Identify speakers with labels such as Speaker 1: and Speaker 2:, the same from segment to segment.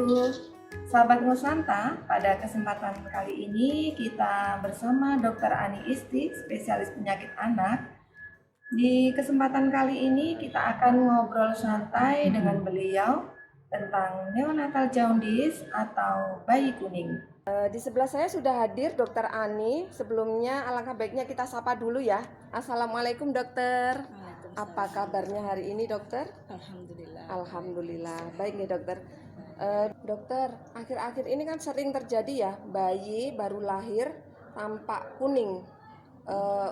Speaker 1: wabarakatuh. Sahabat Nusanta, pada kesempatan kali ini kita bersama Dr. Ani Isti, spesialis penyakit anak. Di kesempatan kali ini kita akan ngobrol santai dengan beliau tentang neonatal jaundice atau bayi kuning. Di sebelah saya sudah hadir Dr. Ani. Sebelumnya alangkah baiknya kita sapa dulu ya. Assalamualaikum dokter. Apa kabarnya hari ini dokter?
Speaker 2: Alhamdulillah.
Speaker 1: Alhamdulillah. Baik nih dokter. Dokter, akhir-akhir ini kan sering terjadi ya, bayi baru lahir tampak kuning.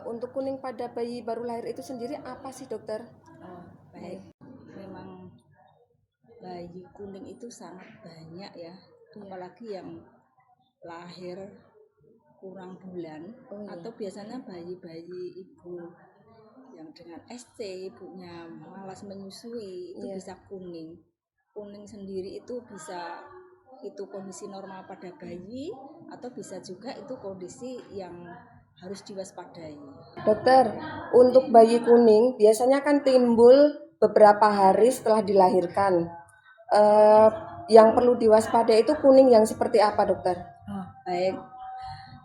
Speaker 1: Untuk kuning pada bayi baru lahir itu sendiri apa sih dokter?
Speaker 2: Oh, baik. Memang bayi kuning itu sangat banyak ya, apalagi yang lahir kurang bulan atau biasanya bayi-bayi ibu yang dengan SC, ibunya malas menyusui itu bisa kuning. Kuning sendiri itu bisa itu kondisi normal pada bayi atau bisa juga itu kondisi yang harus diwaspadai.
Speaker 1: Dokter, untuk bayi kuning biasanya kan timbul beberapa hari setelah dilahirkan. Yang perlu diwaspadai itu kuning yang seperti apa dokter?
Speaker 2: Oh, baik.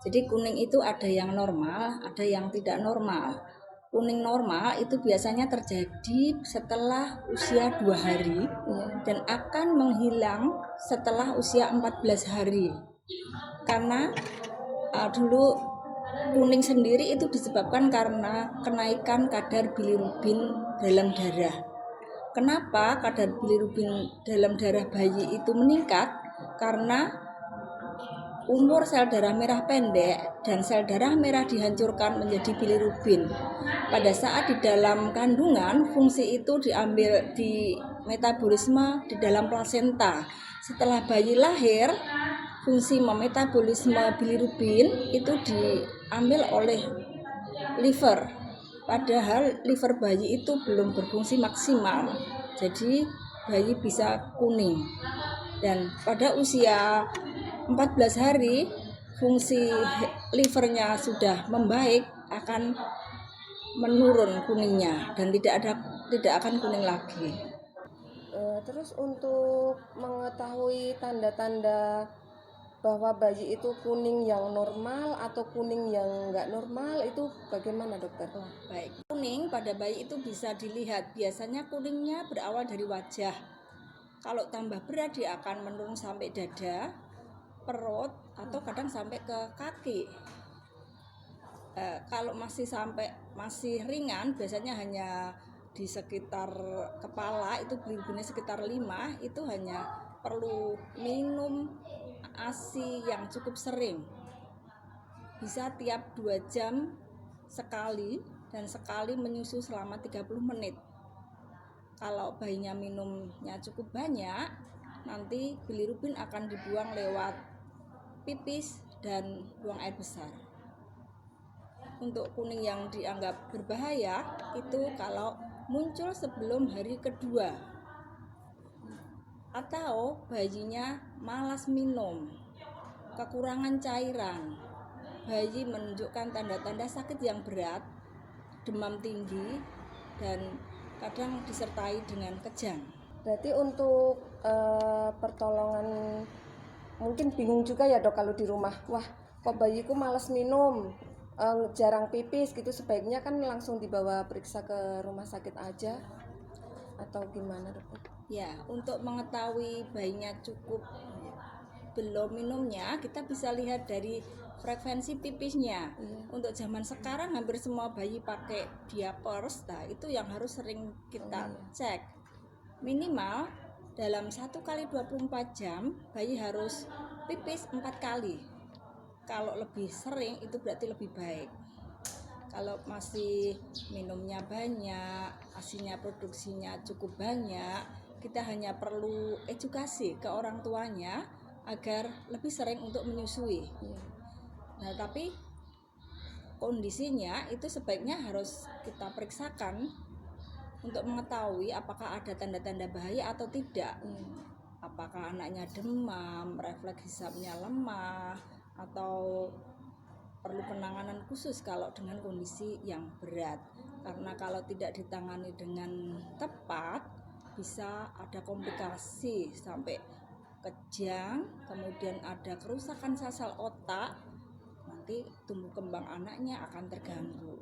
Speaker 2: Jadi kuning itu ada yang normal, ada yang tidak normal. Kuning normal itu biasanya terjadi setelah usia 2 hari dan akan menghilang setelah usia 14 hari. Karena dulu kuning sendiri itu disebabkan karena kenaikan kadar bilirubin dalam darah. Kenapa kadar bilirubin dalam darah bayi itu meningkat? Karena umur sel darah merah pendek dan sel darah merah dihancurkan menjadi bilirubin. Pada saat di dalam kandungan, fungsi itu diambil di metabolisme di dalam plasenta. Setelah bayi lahir, fungsi memetabolisme bilirubin itu diambil oleh liver. Padahal liver bayi itu belum berfungsi maksimal. Jadi bayi bisa kuning. Dan pada usia 14 hari fungsi livernya sudah membaik, akan menurun kuningnya dan tidak akan kuning lagi.
Speaker 1: Terus untuk mengetahui tanda-tanda bahwa bayi itu kuning yang normal atau kuning yang nggak normal itu bagaimana dokter?
Speaker 2: Oh, baik. Kuning pada bayi itu bisa dilihat, biasanya kuningnya berawal dari wajah. Kalau tambah berat dia akan menurun sampai dada, perut, atau kadang sampai ke kaki. Kalau masih ringan, biasanya hanya di sekitar kepala, itu bilirubinnya sekitar 5, itu hanya perlu minum ASI yang cukup sering. Bisa tiap 2 jam sekali dan sekali menyusu selama 30 menit. Kalau bayinya minumnya cukup banyak, nanti bilirubin akan dibuang lewat pipis dan buang air besar. Untuk kuning yang dianggap berbahaya itu kalau muncul sebelum hari kedua atau bayinya malas minum, kekurangan cairan, bayi menunjukkan tanda-tanda sakit yang berat, demam tinggi, dan kadang disertai dengan kejang.
Speaker 1: Berarti untuk pertolongan mungkin bingung juga ya dok kalau di rumah, wah kok bayiku malas minum, jarang pipis gitu, sebaiknya kan langsung dibawa periksa ke rumah sakit aja atau gimana dok?
Speaker 2: Ya, untuk mengetahui bayinya cukup belum minumnya, kita bisa lihat dari frekuensi pipisnya. Untuk zaman sekarang hampir semua bayi pakai diapers, nah itu yang harus sering kita cek. Minimal dalam 1 kali 24 jam bayi harus pipis 4 kali. Kalau lebih sering itu berarti lebih baik. Kalau masih minumnya banyak, asinya produksinya cukup banyak, kita hanya perlu edukasi ke orang tuanya agar lebih sering untuk menyusui. Nah, tapi kondisinya itu sebaiknya harus kita periksakan untuk mengetahui apakah ada tanda-tanda bahaya atau tidak. Apakah anaknya demam, refleks hisapnya lemah, atau perlu penanganan khusus kalau dengan kondisi yang berat. Karena kalau tidak ditangani dengan tepat bisa ada komplikasi sampai kejang, kemudian ada kerusakan sel otak, nanti tumbuh kembang anaknya akan terganggu.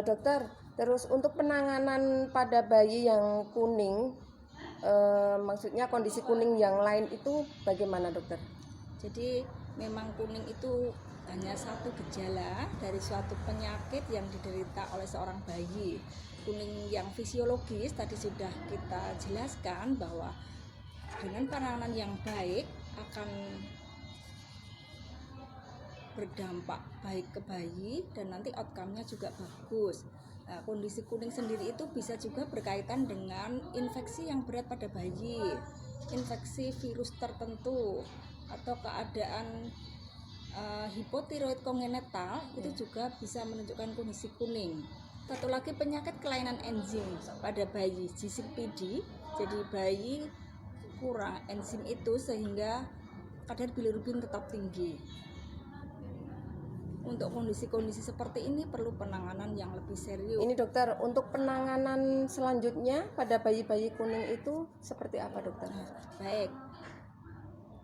Speaker 3: Dokter, terus untuk penanganan pada bayi yang kuning, maksudnya kondisi kuning yang lain itu bagaimana dokter?
Speaker 2: Jadi memang kuning itu hanya satu gejala dari suatu penyakit yang diderita oleh seorang bayi. Kuning yang fisiologis tadi sudah kita jelaskan bahwa dengan penanganan yang baik akan berdampak baik ke bayi dan nanti outcome-nya juga bagus. Nah, kondisi kuning sendiri itu bisa juga berkaitan dengan infeksi yang berat pada bayi, infeksi virus tertentu, atau keadaan hipotiroid kongenital itu juga bisa menunjukkan kondisi kuning. Satu lagi penyakit kelainan enzim pada bayi, GCPD, jadi bayi kurang enzim itu sehingga kadar bilirubin tetap tinggi. Untuk kondisi-kondisi seperti ini perlu penanganan yang lebih serius.
Speaker 3: Ini dokter, untuk penanganan selanjutnya pada bayi-bayi kuning itu seperti apa dokter?
Speaker 2: Baik,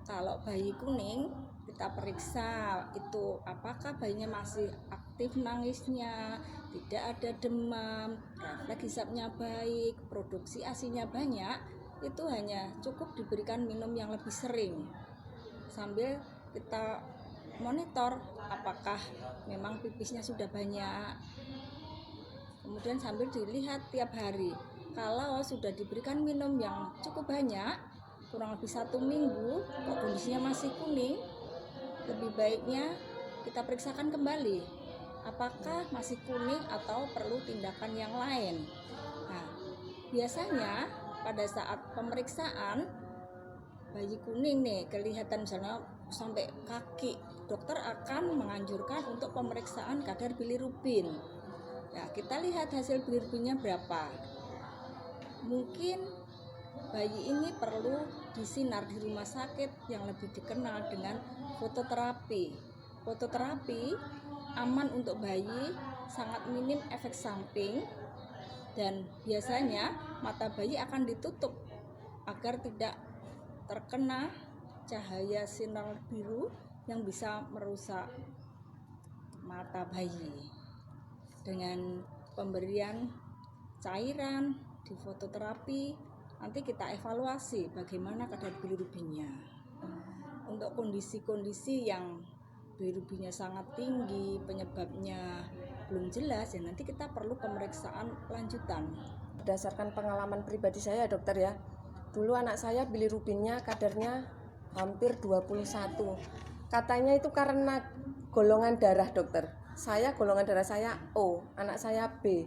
Speaker 2: kalau bayi kuning kita periksa itu apakah bayinya masih aktif nangisnya, tidak ada demam, refleks hisapnya baik, produksi ASI-nya banyak, itu hanya cukup diberikan minum yang lebih sering sambil kita monitor apakah memang pipisnya sudah banyak, kemudian sambil dilihat tiap hari. Kalau sudah diberikan minum yang cukup banyak, kurang lebih 1 minggu, kok kondisinya masih kuning, lebih baiknya kita periksakan kembali apakah masih kuning atau perlu tindakan yang lain. Nah, biasanya pada saat pemeriksaan bayi kuning nih kelihatan misalnya sampai kaki, dokter akan menganjurkan untuk pemeriksaan kadar bilirubin. Ya, kita lihat hasil bilirubinnya berapa. Mungkin bayi ini perlu disinar di rumah sakit yang lebih dikenal dengan fototerapi. Fototerapi aman untuk bayi, sangat minim efek samping, dan biasanya mata bayi akan ditutup agar tidak terkena cahaya sinar biru yang bisa merusak mata bayi. Dengan pemberian cairan di fototerapi, nanti kita evaluasi bagaimana kadar bilirubinnya. Untuk kondisi-kondisi yang bilirubinnya sangat tinggi, penyebabnya belum jelas, ya nanti kita perlu pemeriksaan lanjutan.
Speaker 3: Berdasarkan pengalaman pribadi saya dokter ya, dulu anak saya bilirubinnya kadarnya hampir 21. Katanya itu karena golongan darah dokter. Saya golongan darah saya O, anak saya B.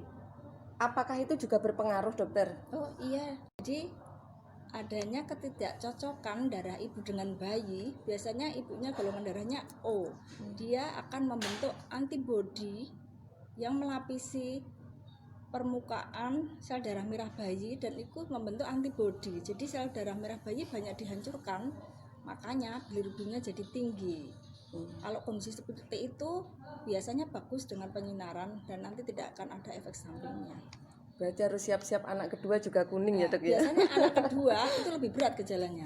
Speaker 3: Apakah itu juga berpengaruh dokter?
Speaker 2: Oh iya, jadi adanya ketidakcocokan darah ibu dengan bayi, biasanya ibunya golongan darahnya O. Dia akan membentuk antibodi yang melapisi permukaan sel darah merah bayi dan ikut membentuk antibodi. Jadi sel darah merah bayi banyak dihancurkan, makanya bilirubinnya jadi tinggi. Kalau kondisi seperti itu biasanya bagus dengan penyinaran dan nanti tidak akan ada efek sampingnya.
Speaker 3: Berarti harus siap-siap anak kedua juga kuning ya dok ya?
Speaker 2: Biasanya anak kedua itu lebih berat gejalanya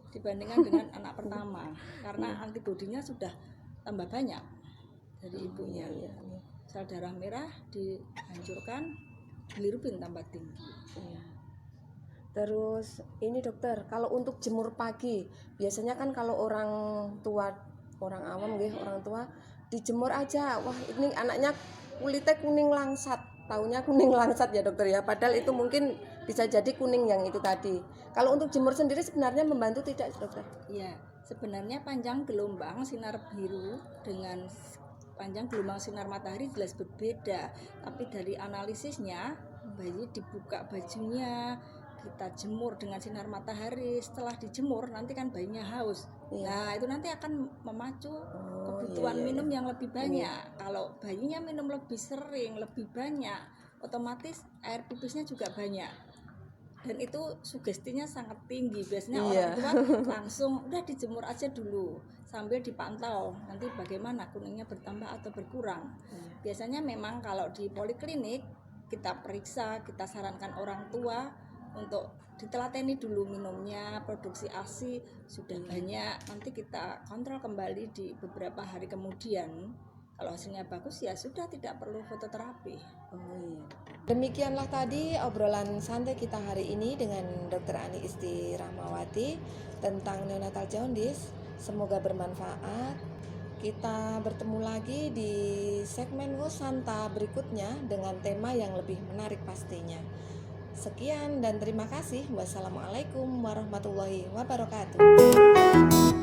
Speaker 2: dibandingkan dengan anak pertama karena antibodinya sudah tambah banyak dari ibunya. Sel darah merah dihancurkan, bilirubin tambah tinggi.
Speaker 3: Terus ini dokter, kalau untuk jemur pagi, biasanya kan kalau orang tua, orang awam orang tua dijemur aja, wah ini anaknya kulitnya kuning langsat, taunya kuning langsat ya dokter ya, padahal itu mungkin bisa jadi kuning yang itu tadi. Kalau untuk jemur sendiri sebenarnya membantu tidak dokter?
Speaker 2: Ya, sebenarnya panjang gelombang sinar biru dengan panjang gelombang sinar matahari jelas berbeda, tapi dari analisisnya bayi dibuka bajunya, kita jemur dengan sinar matahari, setelah dijemur nanti kan bayinya haus. Nah itu nanti akan memacu kebutuhan minum yang lebih banyak. Kalau bayinya minum lebih sering, lebih banyak, otomatis air pipisnya juga banyak, dan itu sugestinya sangat tinggi. Biasanya orang tua langsung udah dijemur aja dulu sambil dipantau nanti bagaimana kuningnya bertambah atau berkurang. Biasanya memang kalau di poliklinik kita periksa, kita sarankan orang tua untuk ditelateni dulu minumnya, produksi ASI sudah banyak, nanti kita kontrol kembali di beberapa hari kemudian. Kalau hasilnya bagus ya sudah, tidak perlu fototerapi.
Speaker 3: Oh iya. Demikianlah tadi obrolan santai kita hari ini dengan Dr. Ani Isti Rahmawati tentang neonatal jaundice. Semoga bermanfaat. Kita bertemu lagi di segmen Wosanta berikutnya dengan tema yang lebih menarik pastinya. Sekian dan terima kasih. Wassalamualaikum warahmatullahi wabarakatuh.